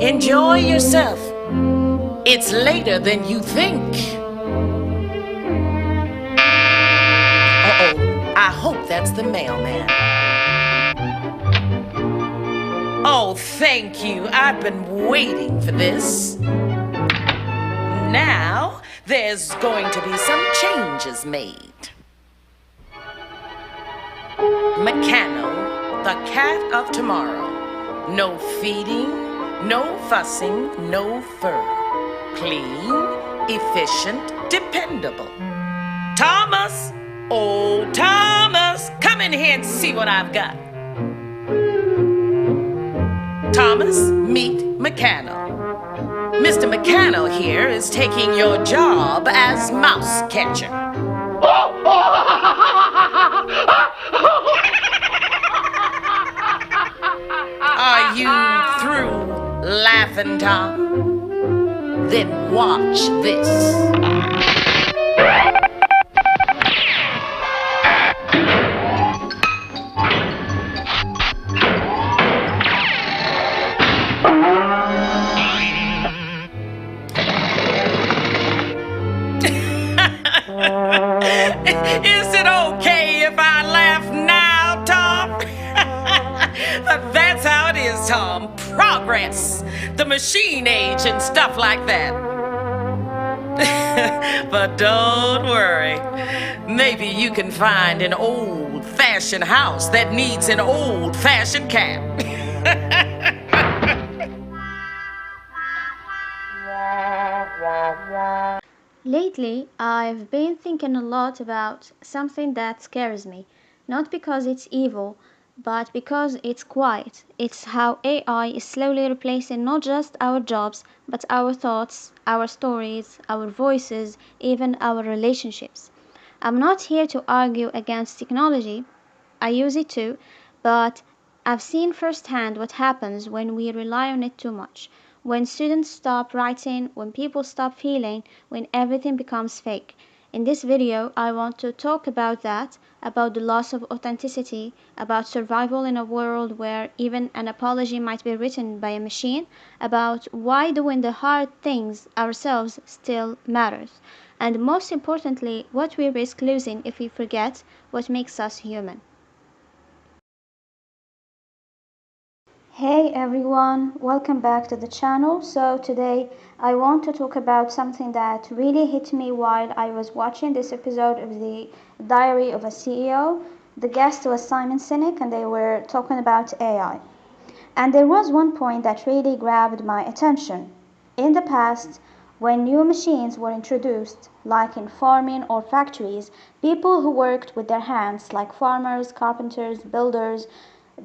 Enjoy yourself. It's later than you think. Uh-oh, I hope that's the mailman. Oh, thank you. I've been waiting for this. Now, there's going to be some changes made. Meccano, the cat of tomorrow. No feeding, no fussing, no fur. Clean, efficient, dependable. Thomas! Oh, Thomas! Come in here and see what I've got. Thomas, meet Meccano. Mr. Meccano here is taking your job as mouse catcher. Are you through laughing, Tom? Then watch this. Is it okay if I laugh now, Tom? But that's how it is, Tom. Progress, the machine age and stuff like that. But don't worry. Maybe you can find an old-fashioned house that needs an old-fashioned cat. Lately, I've been thinking a lot about something that scares me, not because it's evil, but because it's quiet. It's how AI is slowly replacing not just our jobs, but our thoughts, our stories, our voices, even our relationships. I'm not here to argue against technology. I use it too, but I've seen firsthand what happens when we rely on it too much. When students stop writing, when people stop feeling, when everything becomes fake. In this video, I want to talk about that, about the loss of authenticity, about survival in a world where even an apology might be written by a machine, about why doing the hard things ourselves still matters, and most importantly, what we risk losing if we forget what makes us human. Hey everyone, welcome back to the channel. So today I want to talk about something that really hit me while I was watching this episode of the Diary of a CEO. The guest was Simon Sinek and they were talking about AI. And there was one point that really grabbed my attention. In the past, when new machines were introduced, like in farming or factories, people who worked with their hands, like farmers, carpenters, builders,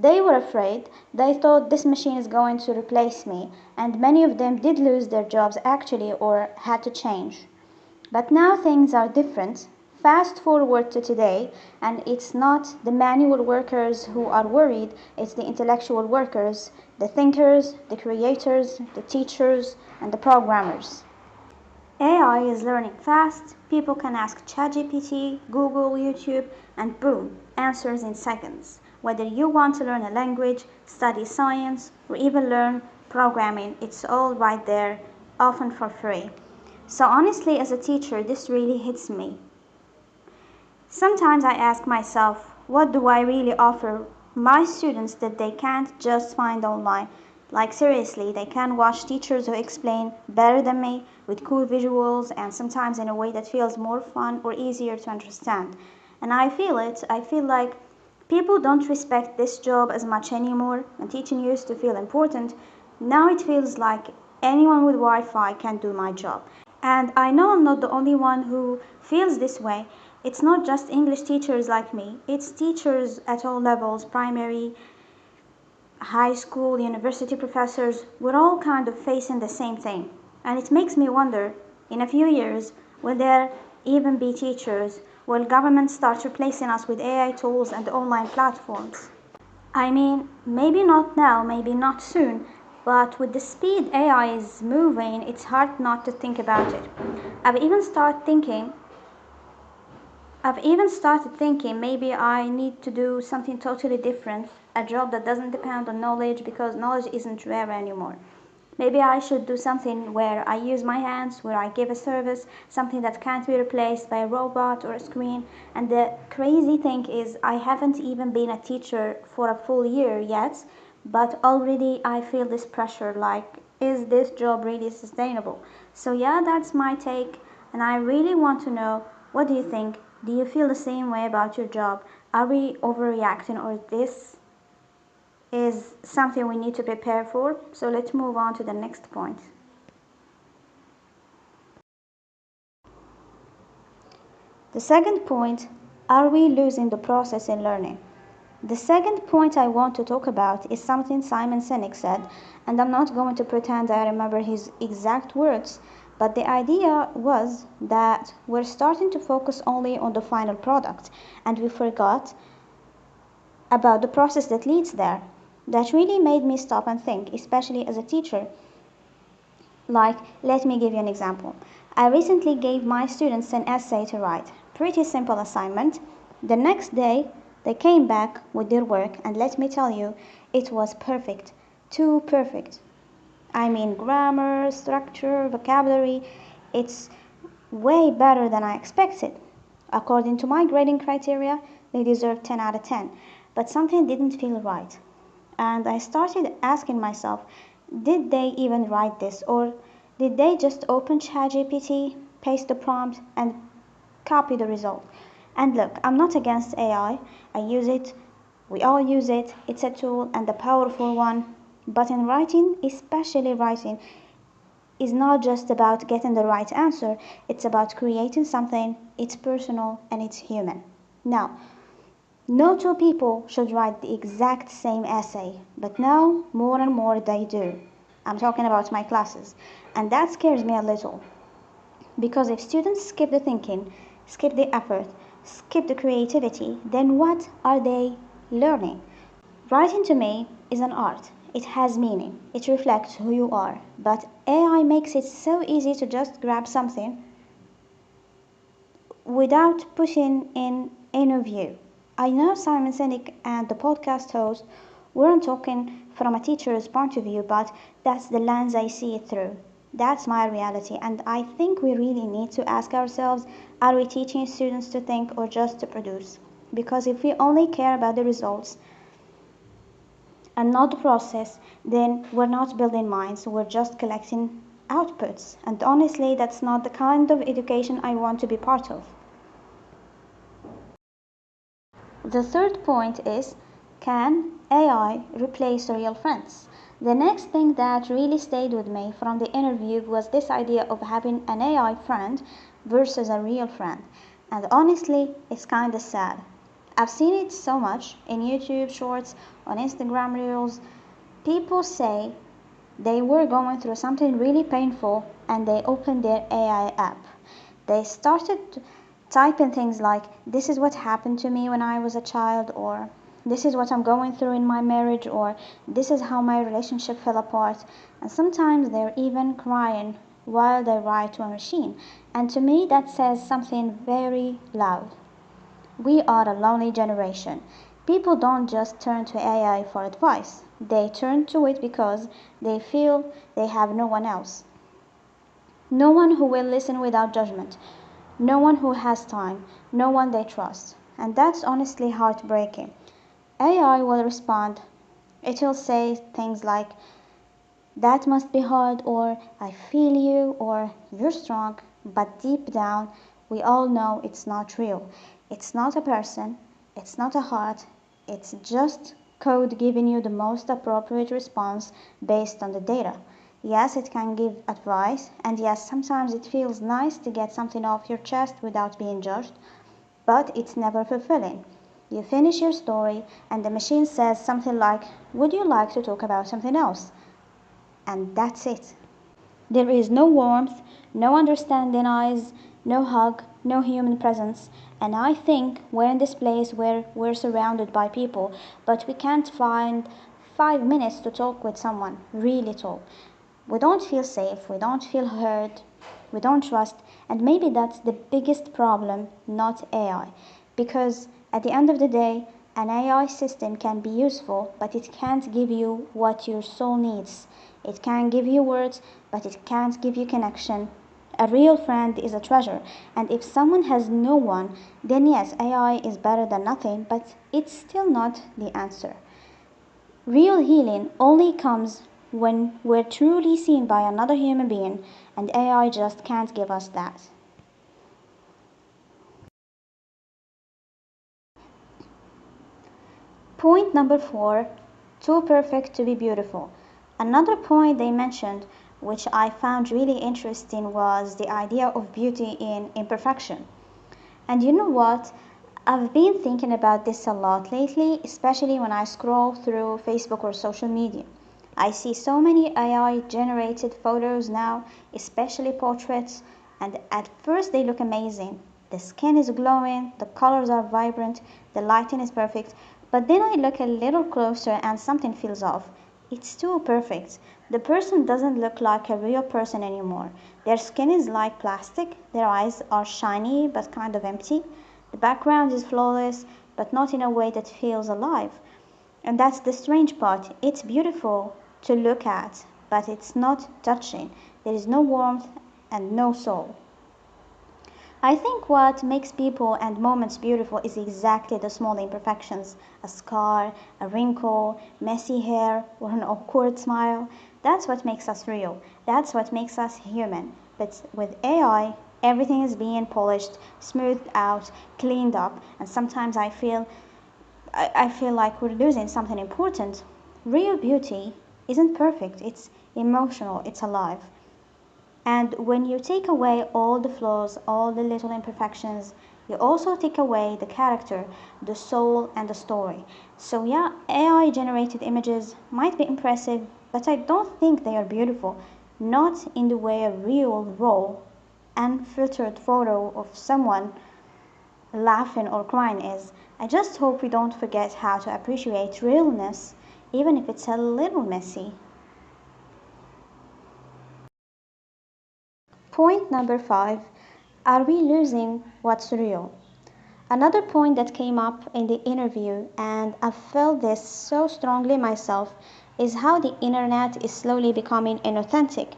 they were afraid. They thought this machine is going to replace me, and many of them did lose their jobs actually or had to change. But now things are different. Fast forward to today, and it's not the manual workers who are worried, it's the intellectual workers, the thinkers, the creators, the teachers, and the programmers. AI is learning fast. People can ask ChatGPT, Google, YouTube, and boom, answers in seconds. Whether you want to learn a language, study science, or even learn programming, it's all right there, often for free. So honestly, as a teacher, this really hits me. Sometimes I ask myself, what do I really offer my students that they can't just find online? Like seriously, they can watch teachers who explain better than me with cool visuals and sometimes in a way that feels more fun or easier to understand. And I feel it. I feel like people don't respect this job as much anymore. When teaching used to feel important, now it feels like anyone with Wi-Fi can do my job. And I know I'm not the only one who feels this way. It's not just English teachers like me. It's teachers at all levels, primary, high school, university professors. We're all kind of facing the same thing. And it makes me wonder, in a few years, will there even be teachers? Will government start replacing us with AI tools and online platforms? I mean, maybe not now, maybe not soon, but with the speed AI is moving, it's hard not to think about it. I've even started thinking maybe I need to do something totally different, a job that doesn't depend on knowledge because knowledge isn't rare anymore. Maybe I should do something where I use my hands, where I give a service, something that can't be replaced by a robot or a screen. And the crazy thing is, I haven't even been a teacher for a full year yet, but already I feel this pressure like, is this job really sustainable? So, yeah, that's my take, and I really want to know, what do you think? Do you feel the same way about your job? Are we overreacting, or this is something we need to prepare for? So let's move on to the next point. The second point, are we losing the process in learning? The second point I want to talk about is something Simon Sinek said, and I'm not going to pretend I remember his exact words, but the idea was that we're starting to focus only on the final product, and we forgot about the process that leads there. That really made me stop and think, especially as a teacher. Like, let me give you an example. I recently gave my students an essay to write. Pretty simple assignment. The next day, they came back with their work, and let me tell you, it was perfect. Too perfect. I mean, grammar, structure, vocabulary, it's way better than I expected. According to my grading criteria, they deserved 10 out of 10. But something didn't feel right. And I started asking myself, did they even write this? Or did they just open ChatGPT, paste the prompt, and copy the result? And look, I'm not against AI. I use it. We all use it. It's a tool and a powerful one. But in writing, especially writing, is not just about getting the right answer. It's about creating something. It's personal and it's human. Now, no two people should write the exact same essay, but now more and more they do. I'm talking about my classes, and that scares me a little. Because if students skip the thinking, skip the effort, skip the creativity, then what are they learning? Writing to me is an art. It has meaning. It reflects who you are. But AI makes it so easy to just grab something without putting in inner view. I know Simon Sinek and the podcast host weren't talking from a teacher's point of view, but that's the lens I see it through. That's my reality, and I think we really need to ask ourselves, are we teaching students to think or just to produce? Because if we only care about the results and not the process, then we're not building minds, we're just collecting outputs. And honestly, that's not the kind of education I want to be part of. The third point is, can AI replace real friends? The next thing that really stayed with me from the interview was this idea of having an AI friend versus a real friend. And honestly, it's kind of sad. I've seen it so much in YouTube shorts, on Instagram reels. People say they were going through something really painful and they opened their AI app. They started typing things like, this is what happened to me when I was a child, or this is what I'm going through in my marriage, or this is how my relationship fell apart. And sometimes they're even crying while they write to a machine. And to me, that says something very loud. We are a lonely generation. People don't just turn to AI for advice. They turn to it because they feel they have no one else. No one who will listen without judgment. No one who has time. No one they trust. And that's honestly heartbreaking. AI will respond. It will say things like, that must be hard, or I feel you, or you're strong. But deep down, we all know it's not real. It's not a person. It's not a heart. It's just code giving you the most appropriate response based on the data. Yes, it can give advice, and yes, sometimes it feels nice to get something off your chest without being judged, but it's never fulfilling. You finish your story, and the machine says something like, would you like to talk about something else? And that's it. There is no warmth, no understanding eyes, no hug, no human presence. And I think we're in this place where we're surrounded by people, but we can't find 5 minutes to talk with someone, really talk. We don't feel safe, we don't feel heard, we don't trust, and maybe that's the biggest problem, not AI. Because at the end of the day, An AI system can be useful, but it can't give you what your soul needs. It can give you words, but it can't give you connection. A real friend is a treasure, and if someone has no one, then yes, AI is better than nothing, but it's still not the answer. Real healing only comes when we're truly seen by another human being, and AI just can't give us that. Point number 4, too perfect to be beautiful. Another point they mentioned, which I found really interesting, was the idea of beauty in imperfection. And you know what? I've been thinking about this a lot lately, especially when I scroll through Facebook or social media. I see so many AI generated photos now, especially portraits, and at first they look amazing. The skin is glowing, the colors are vibrant, the lighting is perfect, but then I look a little closer and something feels off. It's too perfect. The person doesn't look like a real person anymore. Their skin is like plastic, their eyes are shiny but kind of empty. The background is flawless, but not in a way that feels alive. And that's the strange part. It's beautiful to look at, but it's not touching. There is no warmth and no soul. I think what makes people and moments beautiful is exactly the small imperfections. A scar, a wrinkle, messy hair, or an awkward smile. That's what makes us real. That's what makes us human. But with AI, everything is being polished, smoothed out, cleaned up, and sometimes I feel like we're losing something important. Real beauty isn't perfect, it's emotional, it's alive. And when you take away all the flaws, all the little imperfections, you also take away the character, the soul, and the story. So, yeah, AI generated images might be impressive, but I don't think they are beautiful. Not in the way a real, raw, unfiltered photo of someone laughing or crying is. I just hope we don't forget how to appreciate realness, even if it's a little messy. Point number 5, are we losing what's real? Another point that came up in the interview, and I felt this so strongly myself, is how the internet is slowly becoming inauthentic.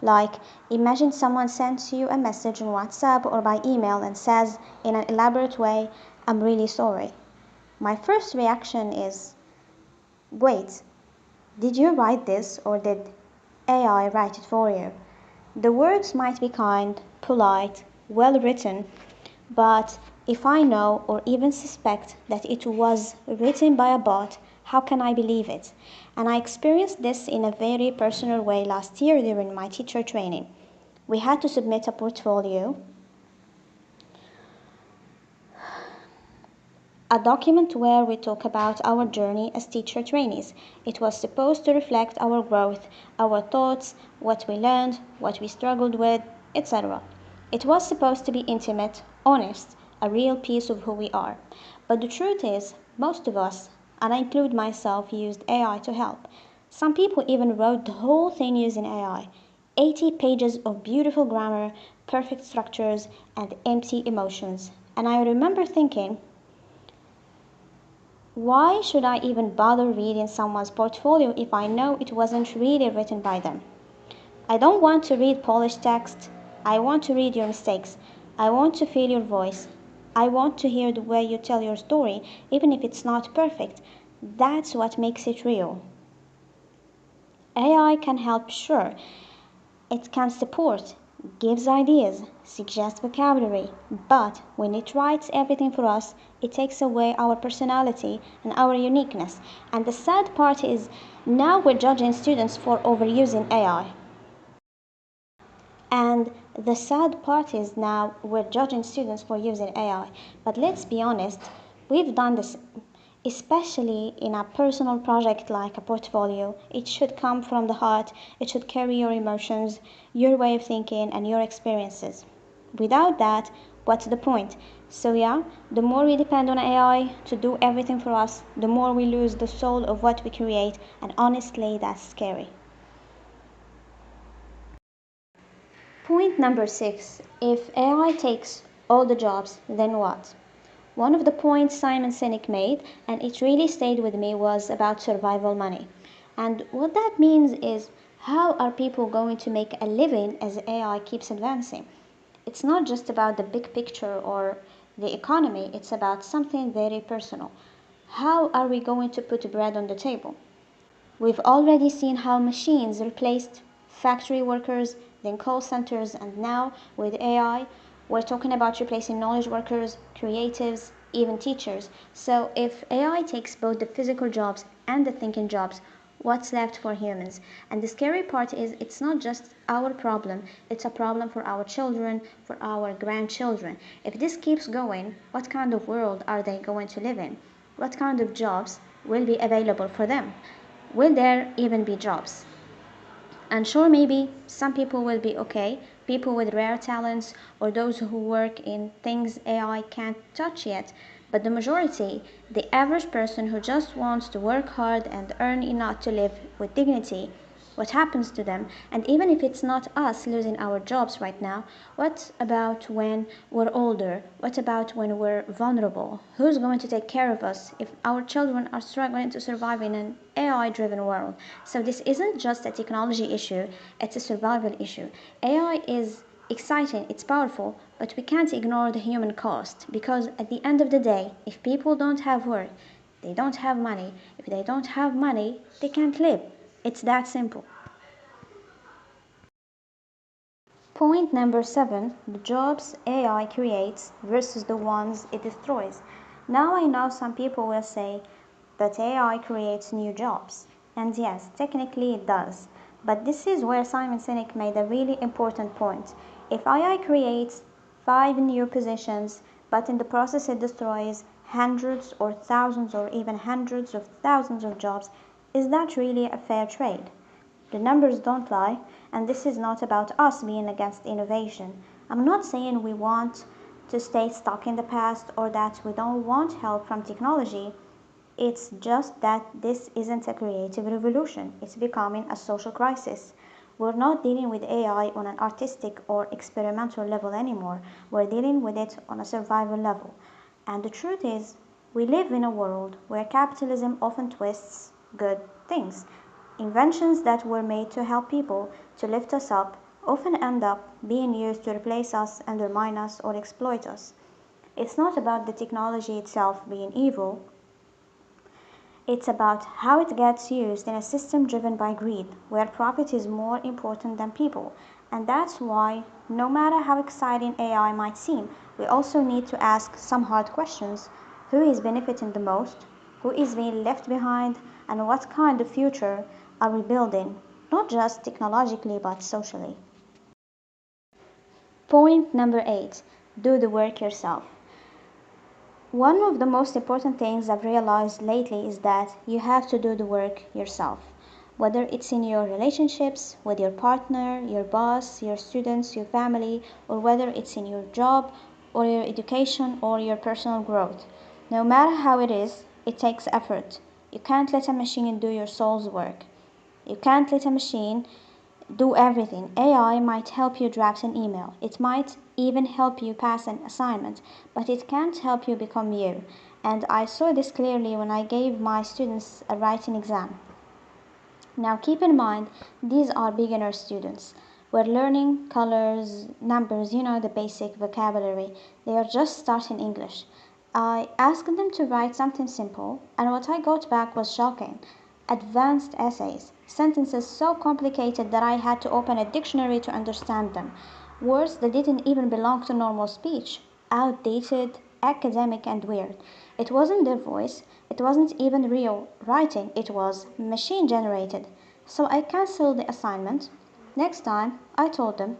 Like, imagine someone sends you a message on WhatsApp or by email and says in an elaborate way, "I'm really sorry." My first reaction is, wait, did you write this or did AI write it for you? The words might be kind, polite, well written, but if I know or even suspect that it was written by a bot, how can I believe it? And I experienced this in a very personal way last year during my teacher training. We had to submit a portfolio, a document where we talk about our journey as teacher trainees. It was supposed to reflect our growth, our thoughts, what we learned, what we struggled with, etc. It was supposed to be intimate, honest, a real piece of who we are. But the truth is, most of us, and I include myself, used AI to help. Some people even wrote the whole thing using AI. 80 pages of beautiful grammar, perfect structures, and empty emotions. And I remember thinking, why should I even bother reading someone's portfolio if I know it wasn't really written by them? I don't want to read polished text. I want to read your mistakes. I want to feel your voice. I want to hear the way you tell your story, even if it's not perfect. That's what makes it real. AI can help, sure. It can support, gives ideas, suggests vocabulary, but when it writes everything for us, it takes away our personality and our uniqueness. And the sad part is, now we're judging students for overusing AI. And the sad part is now we're judging students for using AI. But let's be honest, we've done this, especially in a personal project like a portfolio. It should come from the heart, it should carry your emotions, your way of thinking, and your experiences. Without that, what's the point? So, yeah, the more we depend on AI to do everything for us, the more we lose the soul of what we create, and honestly, that's scary. Point number 6, if AI takes all the jobs, then what? One of the points Simon Sinek made, and it really stayed with me, was about survival money. And what that means is, how are people going to make a living as AI keeps advancing? It's not just about the big picture or the economy, it's about something very personal. How are we going to put bread on the table? We've already seen how machines replaced factory workers, then call centers, and now with AI, we're talking about replacing knowledge workers, creatives, even teachers. So if AI takes both the physical jobs and the thinking jobs, what's left for humans? And the scary part is, it's not just our problem, it's a problem for our children, for our grandchildren. If this keeps going, what kind of world are they going to live in? What kind of jobs will be available for them? Will there even be jobs? And sure, maybe some people will be okay, people with rare talents or those who work in things AI can't touch yet. But the majority, the average person who just wants to work hard and earn enough to live with dignity, what happens to them? And even if it's not us losing our jobs right now, what about when we're older? What about when we're vulnerable? Who's going to take care of us if our children are struggling to survive in an AI-driven world? So this isn't just a technology issue, it's a survival issue. AI is exciting, it's powerful, but we can't ignore the human cost, because at the end of the day, if people don't have work, they don't have money. If they don't have money, they can't live. It's that simple. Point number 7, the jobs AI creates versus the ones it destroys. Now I know some people will say that AI creates new jobs. And yes, technically it does. But this is where Simon Sinek made a really important point. If AI creates 5 new positions, but in the process it destroys hundreds or thousands or even hundreds of thousands of jobs, is that really a fair trade? The numbers don't lie, and this is not about us being against innovation. I'm not saying we want to stay stuck in the past or that we don't want help from technology. It's just that this isn't a creative revolution, it's becoming a social crisis. We're not dealing with AI on an artistic or experimental level anymore, we're dealing with it on a survival level. And the truth is, we live in a world where capitalism often twists good things. Inventions that were made to help people, to lift us up, often end up being used to replace us, undermine us, or exploit us. It's not about the technology itself being evil, it's about how it gets used in a system driven by greed, where profit is more important than people. And that's why, no matter how exciting AI might seem, we also need to ask some hard questions. Who is benefiting the most? Who is being left behind? And what kind of future are we building? Not just technologically, but socially. Point number 8, do the work yourself. One of the most important things I've realized lately is that you have to do the work yourself. Whether it's in your relationships with your partner, your boss, your students, your family, or whether it's in your job or your education or your personal growth. No matter how it is, it takes effort. You can't let a machine do your soul's work. You can't let a machine do everything. AI might help you draft an email. It might even help you pass an assignment, but it can't help you become you. And I saw this clearly when I gave my students a writing exam. Now keep in mind, these are beginner students. We're learning colors, numbers, the basic vocabulary. They are just starting English. I asked them to write something simple, and what I got back was shocking. Advanced essays, sentences so complicated that I had to open a dictionary to understand them. Words that didn't even belong to normal speech. Outdated, academic, and weird. It wasn't their voice, it wasn't even real writing, it was machine generated. So I canceled the assignment. Next time, I told them,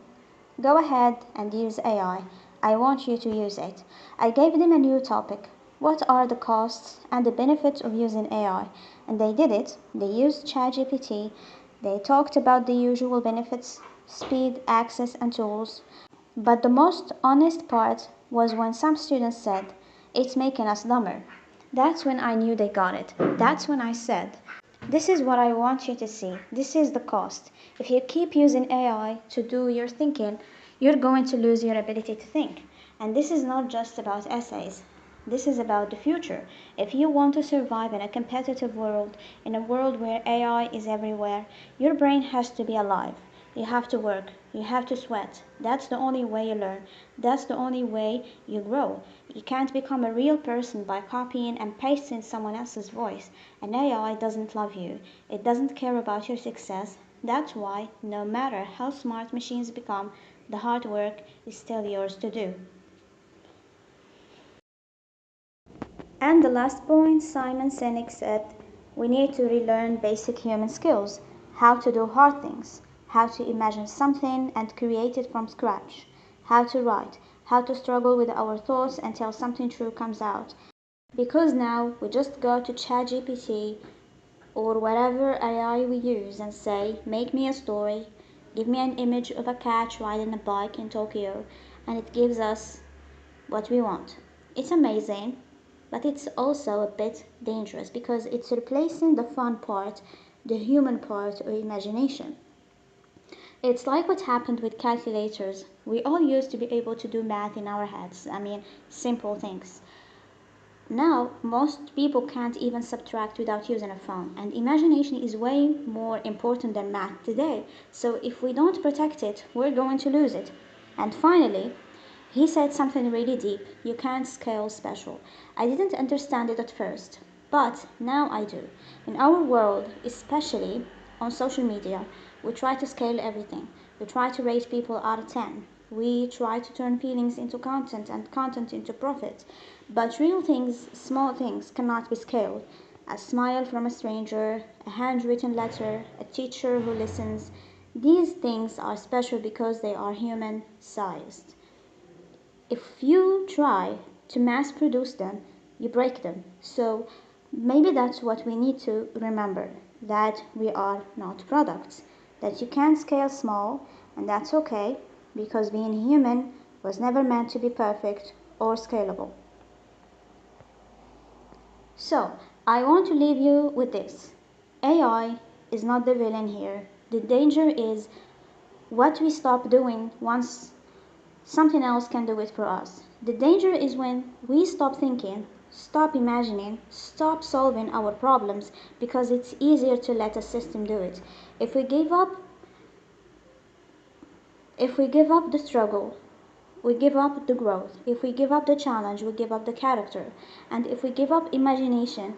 go ahead and use AI. I want you to use it. I gave them a new topic. What are the costs and the benefits of using AI? And they did it. They used ChatGPT. They talked about the usual benefits, speed, access, and tools. But the most honest part was when some students said, it's making us dumber. That's when I knew they got it. That's when I said, this is what I want you to see. This is the cost. If you keep using AI to do your thinking, you're going to lose your ability to think. And this is not just about essays. This is about the future. If you want to survive in a competitive world, in a world where AI is everywhere, your brain has to be alive. You have to work. You have to sweat. That's the only way you learn. That's the only way you grow. You can't become a real person by copying and pasting someone else's voice. An AI doesn't love you. It doesn't care about your success. That's why, no matter how smart machines become, the hard work is still yours to do. And the last point, Simon Sinek said, we need to relearn basic human skills, how to do hard things, how to imagine something and create it from scratch, how to write, how to struggle with our thoughts until something true comes out. Because now we just go to ChatGPT or whatever AI we use and say, make me a story, give me an image of a cat riding a bike in Tokyo, and it gives us what we want. It's amazing, but it's also a bit dangerous because it's replacing the fun part, the human part of imagination. It's like what happened with calculators. We all used to be able to do math in our heads, simple things. Now, most people can't even subtract without using a phone, and imagination is way more important than math today. So if we don't protect it, we're going to lose it. And finally, he said something really deep. You can't scale special. I didn't understand it at first, but now I do. In our world, especially on social media, we try to scale everything. We try to rate people out of 10. We try to turn feelings into content and content into profit. But real things, small things, cannot be scaled. A smile from a stranger, a handwritten letter, a teacher who listens. These things are special because they are human sized. If you try to mass produce them, you break them. So maybe that's what we need to remember, that we are not products, that you can scale small, and that's okay, because being human was never meant to be perfect or scalable. So I want to leave you with this. AI is not the villain here. The danger is what we stop doing once something else can do it for us. The danger is when we stop thinking, stop imagining, stop solving our problems because it's easier to let a system do it. If we give up the struggle, we give up the growth. If we give up the challenge, we give up the character. And if we give up imagination,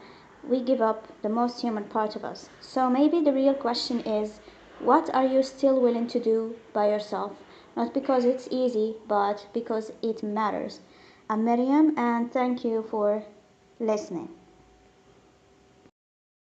we give up the most human part of us. So maybe the real question is, what are you still willing to do by yourself? Not because it's easy, but because it matters. I'm Miriam, and thank you for listening.